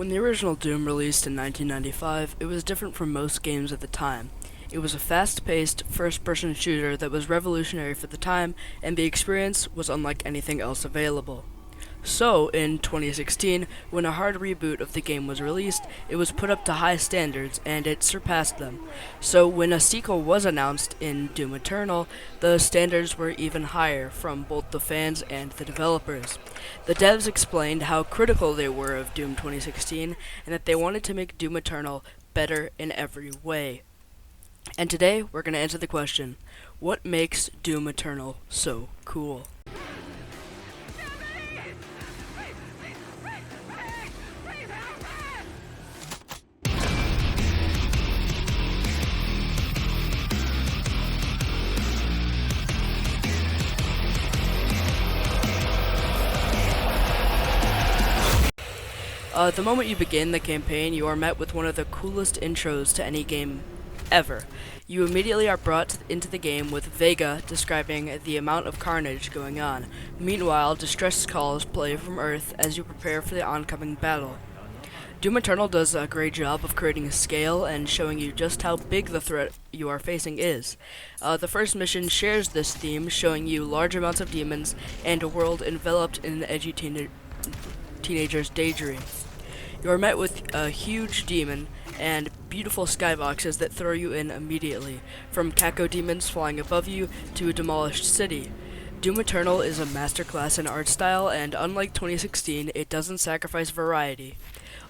When the original Doom released in 1995, it was different from most games at the time. It was a fast-paced, first-person shooter that was revolutionary for the time, and the experience was unlike anything else available. So, in 2016, when a hard reboot of the game was released, it was put up to high standards, and it surpassed them. So, when a sequel was announced in Doom Eternal, the standards were even higher from both the fans and the developers. The devs explained how critical they were of Doom 2016, and that they wanted to make Doom Eternal better in every way. And today, we're going to answer the question, what makes Doom Eternal so cool? The moment you begin the campaign, you are met with one of the coolest intros to any game ever. You immediately are brought into the game with Vega describing the amount of carnage going on. Meanwhile, distress calls play from Earth as you prepare for the oncoming battle. Doom Eternal does a great job of creating a scale and showing you just how big the threat you are facing is. The first mission shares this theme, showing you large amounts of demons and a world enveloped in an edgy teenager's daydream. You are met with a huge demon and beautiful skyboxes that throw you in immediately, from Caco demons flying above you to a demolished city. Doom Eternal is a masterclass in art style, and unlike 2016, it doesn't sacrifice variety.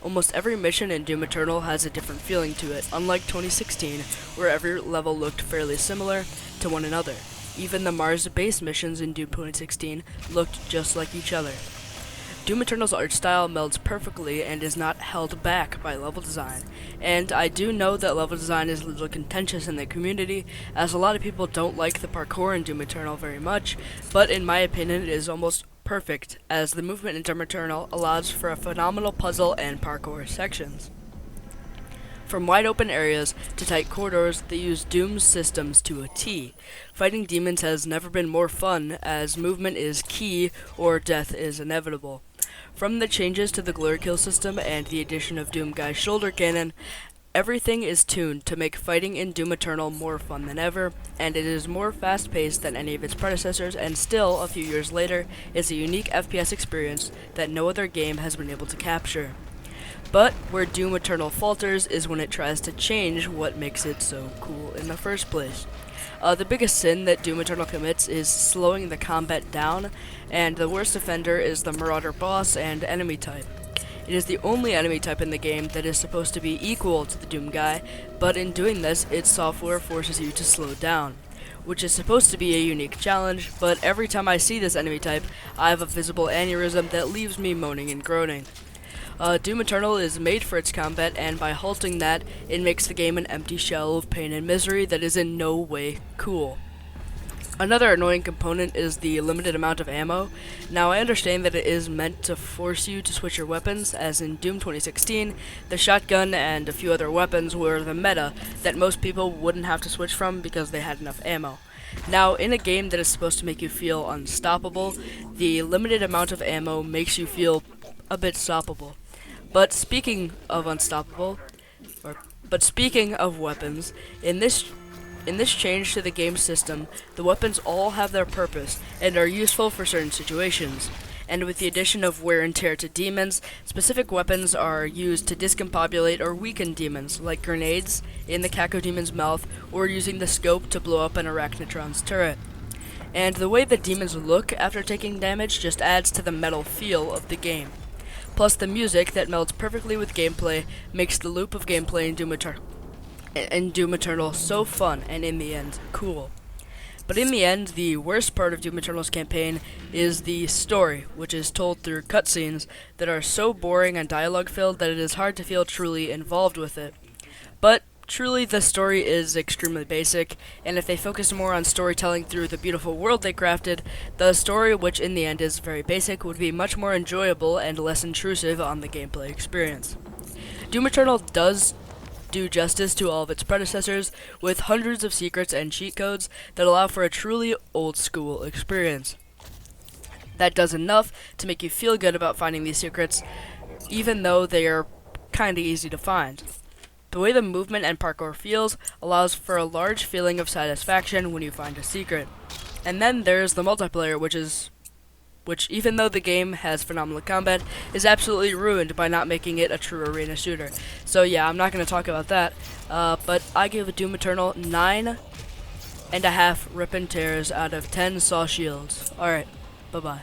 Almost every mission in Doom Eternal has a different feeling to it, unlike 2016, where every level looked fairly similar to one another. Even the Mars base missions in Doom 2016 looked just like each other. Doom Eternal's art style melds perfectly and is not held back by level design. And I do know that level design is a little contentious in the community, as a lot of people don't like the parkour in Doom Eternal very much, but in my opinion it is almost perfect, as the movement in Doom Eternal allows for a phenomenal puzzle and parkour sections. From wide open areas to tight corridors, they use Doom's systems to a T. Fighting demons has never been more fun, as movement is key or death is inevitable. From the changes to the glory kill system and the addition of Doom Guy's shoulder cannon, everything is tuned to make fighting in Doom Eternal more fun than ever, and it is more fast-paced than any of its predecessors, and still, a few years later, is a unique FPS experience that no other game has been able to capture. But where Doom Eternal falters is when it tries to change what makes it so cool in the first place. The biggest sin that Doom Eternal commits is slowing the combat down, and the worst offender is the Marauder boss and enemy type. It is the only enemy type in the game that is supposed to be equal to the Doom Guy, but in doing this, its software forces you to slow down, which is supposed to be a unique challenge, but every time I see this enemy type, I have a visible aneurysm that leaves me moaning and groaning. Doom Eternal is made for its combat, and by halting that, it makes the game an empty shell of pain and misery that is in no way cool. Another annoying component is the limited amount of ammo. Now, I understand that it is meant to force you to switch your weapons, as in Doom 2016, the shotgun and a few other weapons were the meta that most people wouldn't have to switch from because they had enough ammo. Now, in a game that is supposed to make you feel unstoppable, the limited amount of ammo makes you feel a bit stoppable. But speaking of weapons, in this change to the game system, the weapons all have their purpose and are useful for certain situations. And with the addition of wear and tear to demons, specific weapons are used to discombobulate or weaken demons, like grenades in the Caco demon's mouth, or using the scope to blow up an Arachnotron's turret. And the way the demons look after taking damage just adds to the metal feel of the game. Plus, the music that melds perfectly with gameplay makes the loop of gameplay in Doom Eternal so fun and, in the end, cool. But in the end, the worst part of Doom Eternal's campaign is the story, which is told through cutscenes that are so boring and dialogue-filled that it is hard to feel truly involved with it. But truly, the story is extremely basic, and if they focus more on storytelling through the beautiful world they crafted, the story, which in the end is very basic, would be much more enjoyable and less intrusive on the gameplay experience. Doom Eternal does do justice to all of its predecessors, with hundreds of secrets and cheat codes that allow for a truly old-school experience. That does enough to make you feel good about finding these secrets, even though they are kinda easy to find. The way the movement and parkour feels allows for a large feeling of satisfaction when you find a secret. And then there's the multiplayer, which even though the game has phenomenal combat, is absolutely ruined by not making it a true arena shooter. So yeah, I'm not going to talk about that, but I give Doom Eternal 9.5 rip and tears out of 10 saw shields. Alright, bye-bye.